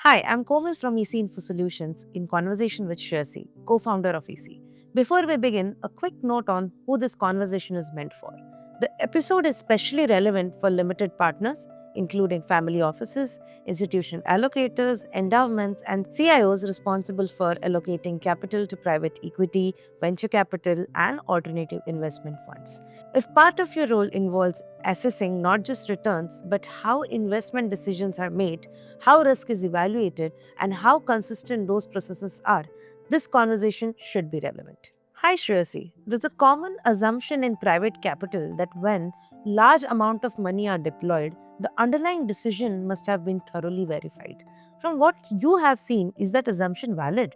Hi, I'm Komal from EC Info Solutions in conversation with Shreyasi, co founder of EC. Before we begin, a quick note on who this conversation is meant for. The episode is especially relevant for limited partners, including family offices, institution allocators, endowments, and CIOs responsible for allocating capital to private equity, venture capital, and alternative investment funds. If part of your role involves assessing not just returns, but how investment decisions are made, how risk is evaluated, and how consistent those processes are, this conversation should be relevant. Hi Shreyasi, there's a common assumption in private capital that when large amount of money are deployed, the underlying decision must have been thoroughly verified. From what you have seen, is that assumption valid?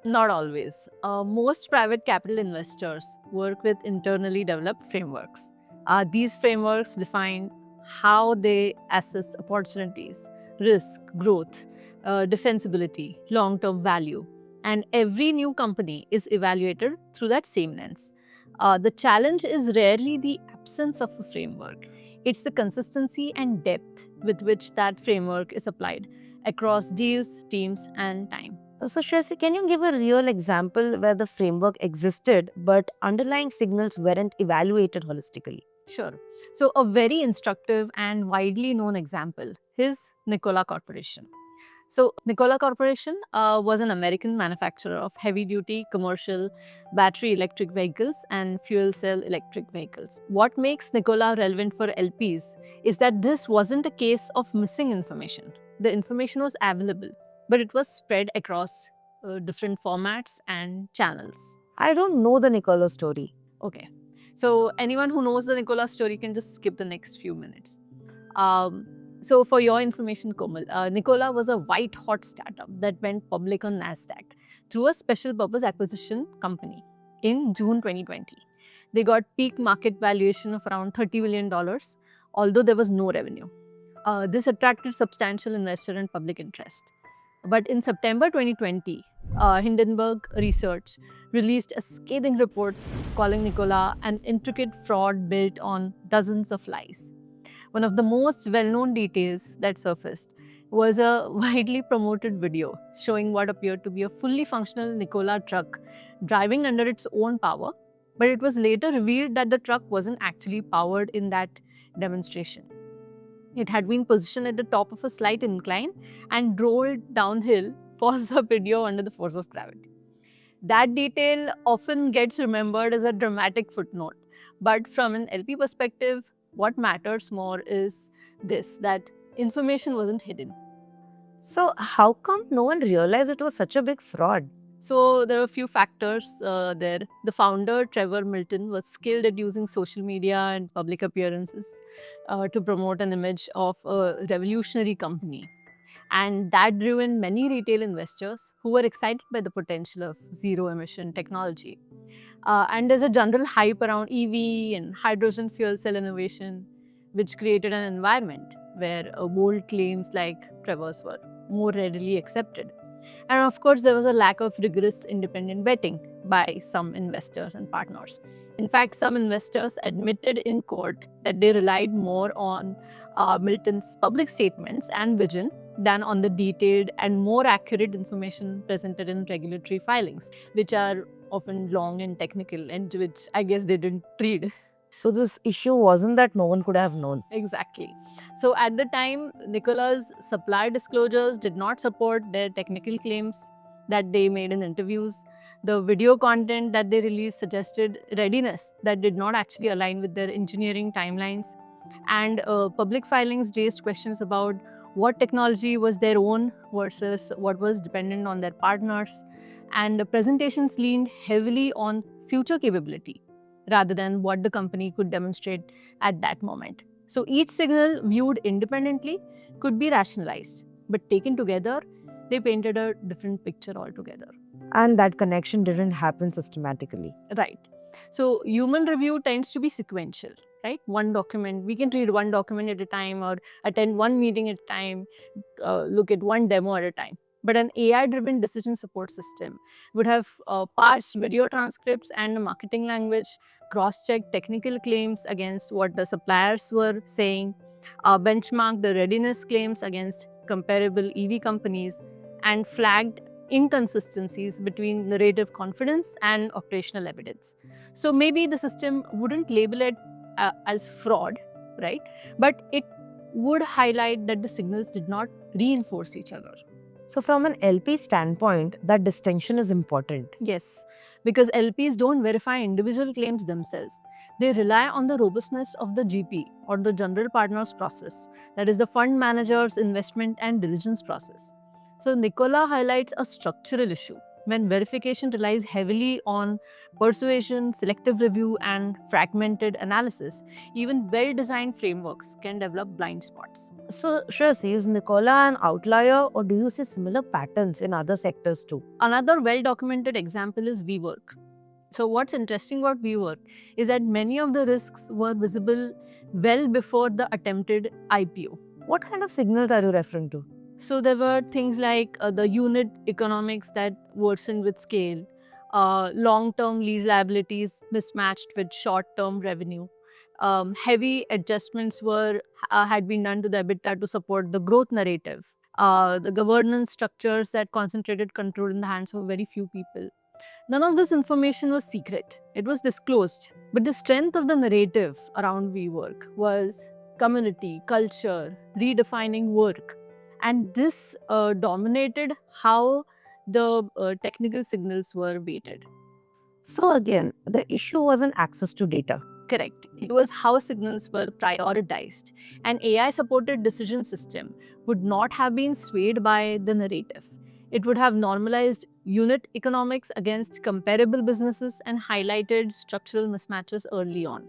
Not always. Most private capital investors work with internally developed frameworks. These frameworks define how they assess opportunities, risk, growth, defensibility, long term value. And every new company is evaluated through that same lens. The challenge is rarely the absence of a framework, it's the consistency and depth with which that framework is applied across deals, teams, and time. So, Shreyasi, can you give a real example where the framework existed but underlying signals weren't evaluated holistically? Sure. So, a very instructive and widely known example is Nikola Corporation. So, Nikola Corporation was an American manufacturer of heavy duty commercial battery electric vehicles and fuel cell electric vehicles. What makes Nikola relevant for LPs is that this wasn't a case of missing information. The information was available, but it was spread across different formats and channels. I don't know the Nicola story. Okay. So anyone who knows the Nikola story can just skip the next few minutes. Um, so for your information, Komal, Nikola was a white hot startup that went public on Nasdaq through a special purpose acquisition company in June 2020. They got peak market valuation of around $30 million, although there was no revenue. This attracted substantial investor and public interest. But in September 2020, Hindenburg Research released a scathing report calling Nikola an intricate fraud built on dozens of lies. One of the most well known details that surfaced was a widely promoted video showing what appeared to be a fully functional Nikola truck driving under its own power, but it was later revealed that the truck wasn't actually powered in that demonstration. It had been positioned at the top of a slight incline and rolled downhill for the video under the force of gravity. That detail often gets remembered as a dramatic footnote, but from an LP perspective, what matters more is this, that information wasn't hidden. So, how come no one realized it was such a big fraud? So there are a few factors there. The founder, Trevor Milton, was skilled at using social media and public appearances to promote an image of a revolutionary company. And that drew in many retail investors who were excited by the potential of zero emission technology. And there's a general hype around EV and hydrogen fuel cell innovation, which created an environment where bold claims like Trevor's were more readily accepted. And of course, there was a lack of rigorous independent betting by some investors and partners. In fact, some investors admitted in court that they relied more on Milton's public statements and vision than on the detailed and more accurate information presented in regulatory filings, which are often long and technical and which I guess they didn't read. So, this issue wasn't that no one could have known. Exactly. So at the time, Nikola's supply disclosures did not support their technical claims that they made in interviews. The video content that they released suggested readiness that did not actually align with their engineering timelines. And public filings raised questions about what technology was their own versus what was dependent on their partners. And the presentations leaned heavily on future capability rather than what the company could demonstrate at that moment. So each signal viewed independently could be rationalized, but taken together, they painted a different picture altogether. And that connection didn't happen systematically. Right. So human review tends to be sequential, right? One document, we can read one document at a time or attend one meeting at a time, look at one demo at a time. But an AI-driven decision support system would have parsed video transcripts and marketing language, cross-checked technical claims against what the suppliers were saying, benchmarked the readiness claims against comparable EV companies, and flagged inconsistencies between narrative confidence and operational evidence. So maybe the system wouldn't label it as fraud, right? But it would highlight that the signals did not reinforce each other. So, from an LP standpoint, that distinction is important. Yes, because LPs don't verify individual claims themselves. They rely on the robustness of the GP or the general partners process, that is, the fund manager's investment and diligence process. So, Nicola highlights a structural issue when verification relies heavily on persuasion, selective review, and fragmented analysis. Even well designed frameworks can develop blind spots. So, Shreyasi, is Nicola an outlier or do you see similar patterns in other sectors too? Another well-documented example is WeWork. So what's interesting about WeWork is that many of the risks were visible well before the attempted IPO. What kind of signals are you referring to? So there were things like the unit economics that worsened with scale, long-term lease liabilities mismatched with short-term revenue. Heavy adjustments had been done to the EBITDA to support the growth narrative. The governance structures that concentrated control in the hands of very few people. None of this information was secret. It was disclosed. But the strength of the narrative around WeWork was community, culture, redefining work. And this dominated how the technical signals were weighted. So, again, the issue wasn't access to data. Correct. It was how signals were prioritized. An AI supported decision system would not have been swayed by the narrative. It would have normalized unit economics against comparable businesses and highlighted structural mismatches early on.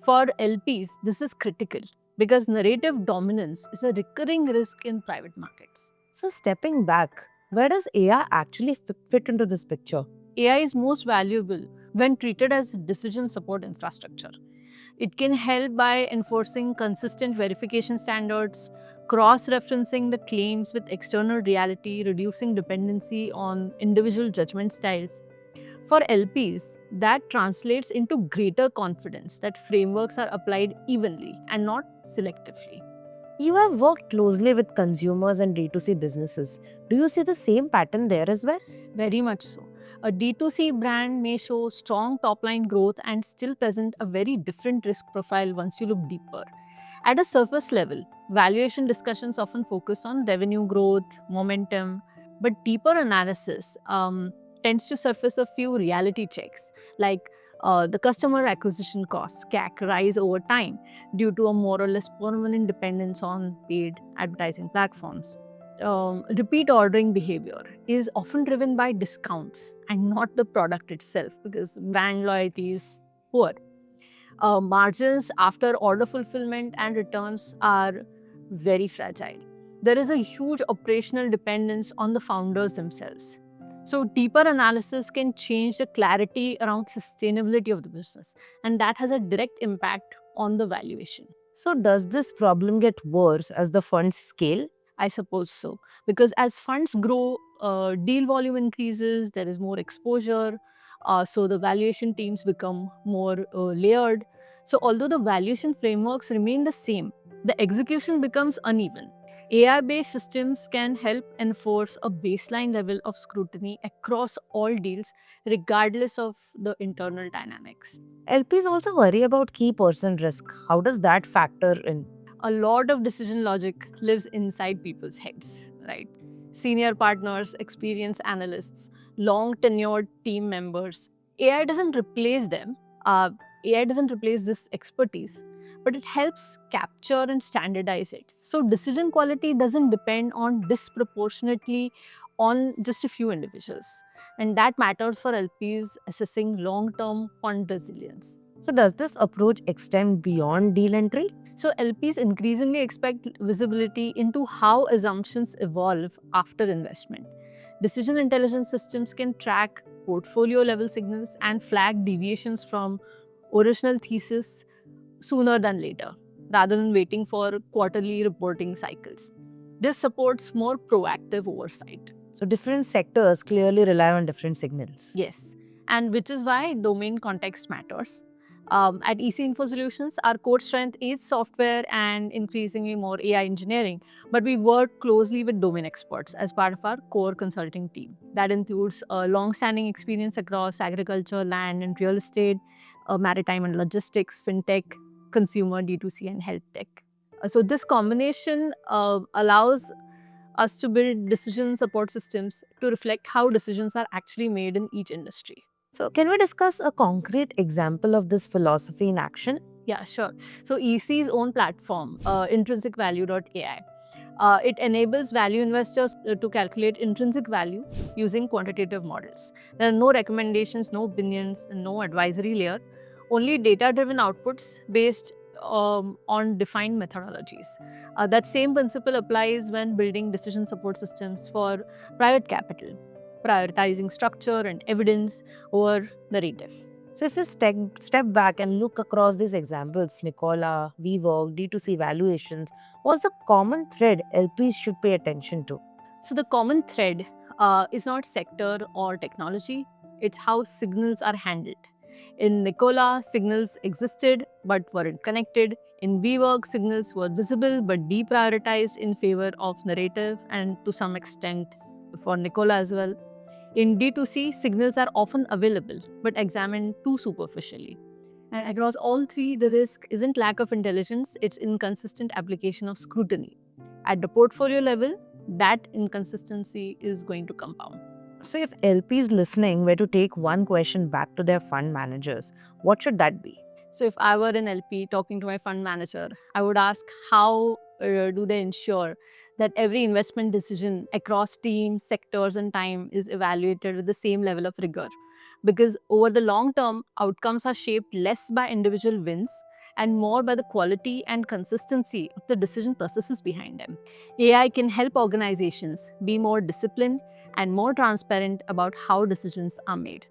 For LPs, this is critical because narrative dominance is a recurring risk in private markets. So, stepping back, where does AI actually fit into this picture? AI is most valuable when treated as decision support infrastructure. It can help by enforcing consistent verification standards, cross-referencing the claims with external reality, reducing dependency on individual judgment styles. For LPs, that translates into greater confidence that frameworks are applied evenly and not selectively. You have worked closely with consumers and D2C businesses. Do you see the same pattern there as well? Very much so. A D2C brand may show strong top-line growth and still present a very different risk profile once you look deeper. At a surface level, valuation discussions often focus on revenue growth, momentum, but deeper analysis tends to surface a few reality checks, like the customer acquisition costs, CAC, rise over time due to a more or less permanent dependence on paid advertising platforms. Repeat ordering behavior is often driven by discounts and not the product itself because brand loyalty is poor. Margins after order fulfillment and returns are very fragile. There is a huge operational dependence on the founders themselves. So, deeper analysis can change the clarity around sustainability of the business, and that has a direct impact on the valuation. So, does this problem get worse as the funds scale? I suppose so. Because as funds grow, deal volume increases, there is more exposure, so the valuation teams become more layered. So, although the valuation frameworks remain the same, the execution becomes uneven. AI based systems can help enforce a baseline level of scrutiny across all deals, regardless of the internal dynamics. LPs also worry about key person risk. How does that factor in? A lot of decision logic lives inside people's heads, right? Senior partners, experienced analysts, long tenured team members. AI doesn't replace them. AI doesn't replace this expertise, but it helps capture and standardize it. So decision quality doesn't depend on disproportionately on just a few individuals. And that matters for LPs assessing long-term fund resilience. So, does this approach extend beyond deal entry? So LPs increasingly expect visibility into how assumptions evolve after investment. Decision intelligence systems can track portfolio level signals and flag deviations from original thesis sooner than later, rather than waiting for quarterly reporting cycles. This supports more proactive oversight. So, different sectors clearly rely on different signals. Yes, and which is why domain context matters. At EC Info Solutions, our core strength is software and increasingly more AI engineering, but we work closely with domain experts as part of our core consulting team. That includes a long-standing experience across agriculture, land and real estate, maritime and logistics, fintech, consumer, D2C, and health tech. So this combination allows us to build decision support systems to reflect how decisions are actually made in each industry. So, can we discuss a concrete example of this philosophy in action? Yeah, sure. So EC's own platform, intrinsicvalue.ai, it enables value investors to calculate intrinsic value using quantitative models. There are no recommendations, no opinions, and no advisory layer, only data-driven outputs based on defined methodologies. That same principle applies when building decision support systems for private capital, prioritizing structure and evidence over narrative. So, if you step back and look across these examples, Nicola, WeWork, D2C valuations, what's the common thread LPs should pay attention to? So the common thread is not sector or technology, it's how signals are handled. In Nicola, signals existed but weren't connected. In WeWork, signals were visible but deprioritized in favor of narrative and to some extent for Nicola as well. In D2C, signals are often available but examined too superficially. And across all three, the risk isn't lack of intelligence, it's inconsistent application of scrutiny. At the portfolio level, that inconsistency is going to compound. So, if LPs listening were to take one question back to their fund managers, what should that be? So, if I were an LP talking to my fund manager, I would ask how do they ensure that every investment decision across teams, sectors, and time is evaluated with the same level of rigor? Because over the long term, outcomes are shaped less by individual wins and more by the quality and consistency of the decision processes behind them. AI can help organizations be more disciplined and more transparent about how decisions are made.